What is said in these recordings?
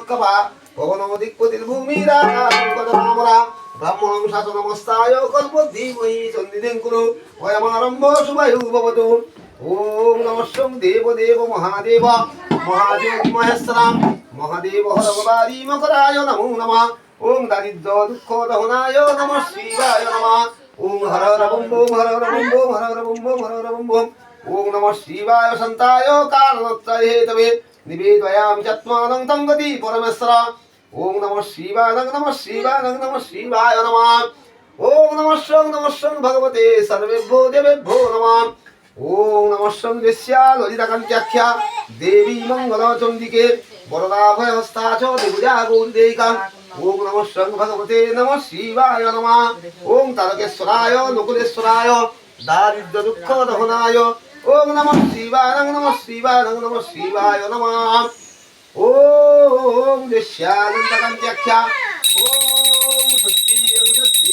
কবা ভবনদিকপতির ভূমিরা কদমামরা ব্রাহ্মণং শাসনমস্তায় কল্পধীমহি চন্দিদেং কুরু ভয়মারম্ভ শুভায়ু ভবতু। ওম নমঃ দেব দেব মহাদেব মহাযোগী মহেশ্বরাম মহাদেব হরবারি মকরায় নমো নমঃ। ওম দারিদ্র দুঃখ দহনায় নমঃ শিবায় নমঃ। ওম Har Har bomb bomb Har Har bomb bomb Har Har bomb bomb Har Har bomb bomb. ওম নমঃ শিবায় সন্তায় কারণত্রয় হেতবে নিবেদয়ামি চাত্মানং তং গতি পরমেশ্বর। ওম নমঃ শিবায় নমঃ শিবায় নমঃ শিবায় নমঃ। ওম নমঃ ভগবতে সর্বেভ্যো দেবেভ্যো নমঃ। ওম নমঃ দেস্যা ললিতাকান্ত্যাখ্যা দেবী মঙ্গলচণ্ডিকে বরদাভয় হস্তা চ দেবুজা গৌরীদেহিকা। ওম নমঃ ভগবতে নমঃ শিবায় নমঃ। ওম তারকেশ্বরায় নকুলেশ্বরায় দারিদ্র দুঃখ দহনায় ওম নমঃ শিবায় নমঃ শিবায় নমঃ। ওম দেস্যা ললিতাকান্ত্যাখ্যা ওম সত্যি সত্যি।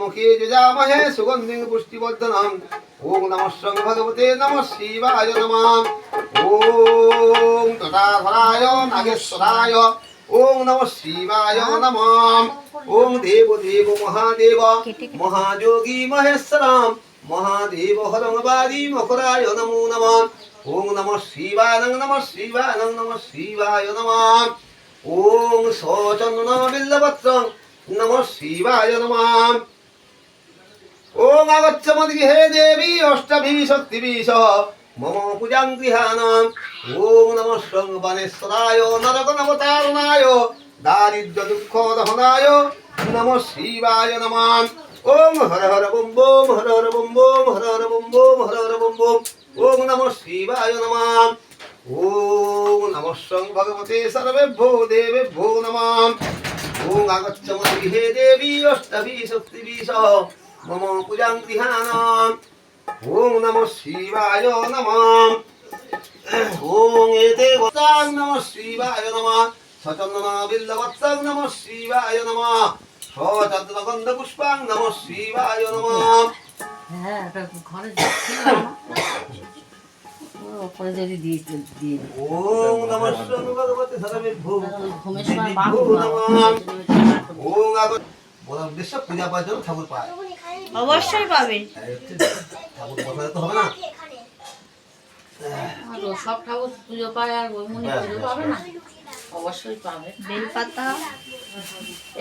মুখে যজামহে সুগন্ধিং পুষ্টিবর্ধনং। ওম নমঃ ভগবতে নমঃ শিবায় নমঃ। ওম তথাধরায় নাগেশ্বরায় ওম নমঃ শিবায় নমঃ। ওম দেব দেব মহাদেব মহাযোগী মহেশ্বরাম মহাদেব হরংবারি মকরায় নমো নমঃ। ওম নমঃ শিবায় নমঃ শিবায় নমঃ। ওম সচন্দন বিল্লপত্রং নমঃ শিবায় নমঃ। ওম আগচ্ছমদ্গৃহে দেবী অষ্টভী শক্তিভীশ মম পূজাং গৃহাণাম। ওম নমঃ বাণেশ্বরায় নরকনবতারণায় দারিদ্র দুঃখ দহনায় নমঃ শিবায় নমঃ। ওম Har Har bomb bomb Har Har bomb bomb Har Har bomb bomb Har Har bomb bomb. ওম নমঃ শিবায় নমঃ। ওম নমঃ ভগবতে সর্বেভ্যো দেবেভ্যো নমঃ। ওম আগচ্ছমদ্গৃহে দেবী অষ্টভী শক্তিভীশ মম পূজাং গৃহাণাম। ওম নমঃ শিবায় নমঃ। ওম এতে বতাং নমঃ শিবায় নমঃ। সচন্দন বিল্লবত্তাং নমঃ শিবায় নমঃ। সচন্দ্রগন্ধ পুষ্পাং নমঃ শিবায় নমঃ। হ্যাঁ এটা ঘরে যাচ্ছিল না ওপরে যদি দিয়ে দিয়ে ওম নমঃ ভগবতে সর্বেভ্যো ঘুমের সময় বাবু ওম আগত বড় উদ্দেশ্য পূজা পাওয়ার জন্য ঠাকুর পায়। অবশ্যই পাবেন। ঠাকুর পাওয়া তো হবে না। আর সব ঠাকুর পুজো পায় আর ওই মনে পুজো পাবে না অবশ্যই পাবে। বেলপাতা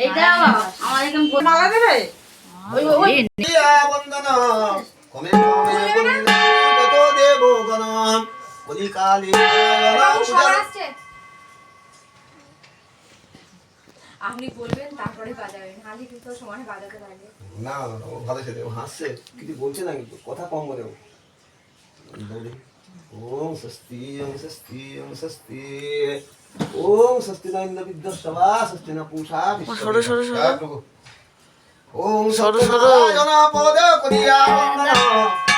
এইটা আমার এখানে মালা দেবে ওই ওই বন্দনা কমে কমে বন্দিত দেবগণ কলিকালে আপনি বলবেন তারপরে বাজাবেন, হালি কিন্তু সময় বাজাতে পারবে না না ও ভালো ছেলে ও হাসছে কিছু বলছে না কিন্তু কথা কম বলে ও। ওম স্বস্তি ওম স্বস্তি ওম স্বস্তি ওম স্বস্তি না ইন্দ্র বিদ্যস্বা স্বস্তি না পুষা সরো সরো সরো ওম সরো সরো জনা পদ করিয়া বন্দনা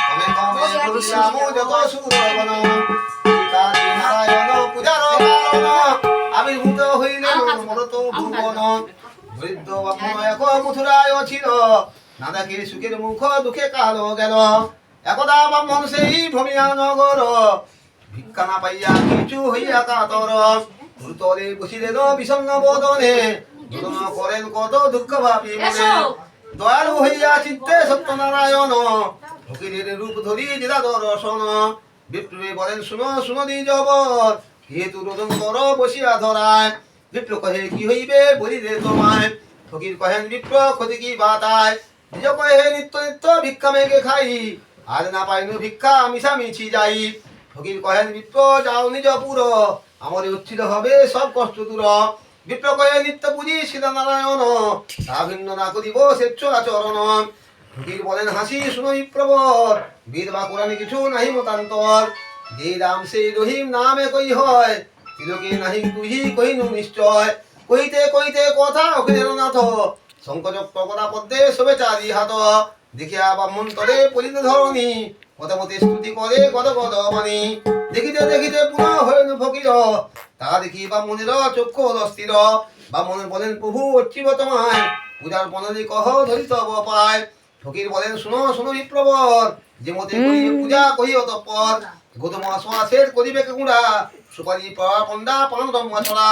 কমে কমে করিয়া মো যত সুরবন কালী নারায়ণ পূজার কারণ আবির্ভূত হইলে মরত ভুবন। বৃদ্ধ বাপন এক মথুরায় ছিল নাদাকে সুখের মুখ দুঃখে কালো গেল একদা ব্রাহ্মণ সেই ভূমিয়া নগর ভিক্ষা না পাইয়া কিছু হইয়া কাতর ভূতলে বসিলেন বিষণ্ণ বদনে দুদন করেন কত দুঃখ ভাবি মনে দয়ালু হইয়া চিত্তে সত্যনারায়ণ ফকিরের রূপ ধরি দিলা দর্শন বিপ্লবে বলেন শুনো শুনো নিজ বর হেতু রোদন কর বসিয়া ধরায় বিপ্ল কহে কি হইবে বলিলে তোমায় ফকির কহেন বিপ্র ক্ষতি কি বাতায় নিজ কহে নিত্য নিত্য ভিক্ষা মেঘে খাই আজ না পাইনু ভিক্ষা মিশামিছি যাই ফকির কহেন বিপ্র যাও নিজ পুর আমার উচ্ছিত হবে সব কষ্ট দূর বিপ্র কহে নিত্য পুজি সীতা নারায়ণ তা ভিন্ন না করিব স্বেচ্ছ আচরণ ফকির বলেন হাসি শুনো বিপ্রবর বেদ বা কোরআনে কিছু নাহি মতান্তর যে রাম সেই রহিম নামে কই হয় তিলকে নাহি তুহি কহিনু নিশ্চয় কইতে কইতে কথা অখিলেন নাথ শঙ্কচক্র কথা পদ্মে শোভে চারি হাত দেখিয়া ব্রাহ্মণ তরে পরিত ধরণী মতামতে স্তুতি করে গদ গদ বাণী দেখিতে দেখিতে পুনঃ হইল ফকির তা দেখি ব্রাহ্মণের চক্ষু অস্থির ব্রাহ্মণ বলেন প্রভু অর্চিব তোমায় পূজার পনলি কহ ধরিত পায় ফকির বলেন শুনো শুনো বিপ্রবর যে মতে করিবে পূজা কহিও তৎপর গৌতম শ্বাসের করিবে কুড়া সুপারি পাওয়া পণ্ডা পান রম্মা ছড়া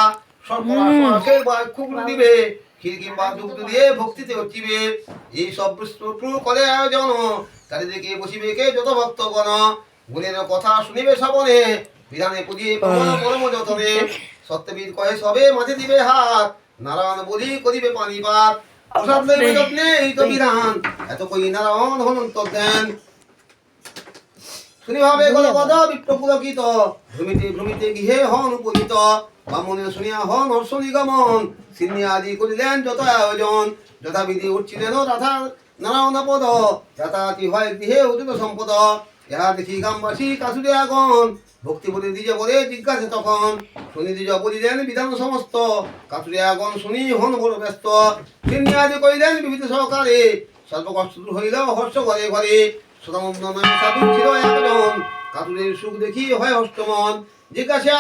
শর্করা শ্বাসের খুব দিবে ক্ষীর কিংবা দুগ্ধ দিয়ে ভক্তিতে অর্চিবে এই সব করে আয়োজন চারিদিকে বসিবে কে যত ভক্তগণ গুণের কথা শুনিবে শ্রবণে বিধানে পুজি পরম যতনে সত্যবীর কহে সবে মাঝে দিবে হাত নারায়ণ বলি করিবে পানিপাত প্রসাদ লইবে যত্নে এই তো বিধান এত কই নারায়ণ হনন্ত দেন শুনি ভাবে গদ গদ বিপ্র পুলকিত ভূমিতে ভূমিতে গৃহে হন উপনীত ব্রাহ্মণের শুনিয়া হন হর্ষ নিগমন সিন্নি আদি করিলেন যত আয়োজন যথাবিধি উঠছিলেন রাধা নারায়ণ পদ যাতায়াতি হয় গৃহে উদিত সম্পদ ইহা দেখি গ্রামবাসী কাছুরে আগন ভক্তি বলে দ্বিজ বলে জিজ্ঞাসে তখন শুনি দ্বিজ বলিলেন বিধান সমস্ত কাছুরে আগন শুনি হন বড় ব্যস্ত সিন্নি আদি করিলেন বিবিধ সহকারে স্বল্প কষ্ট হইল হর্ষ ঘরে ঘরে সুদানন্দ নামে সাধু ছিল একজন কাছুরের সুখ দেখি হয় হস্তমন জিজ্ঞাসা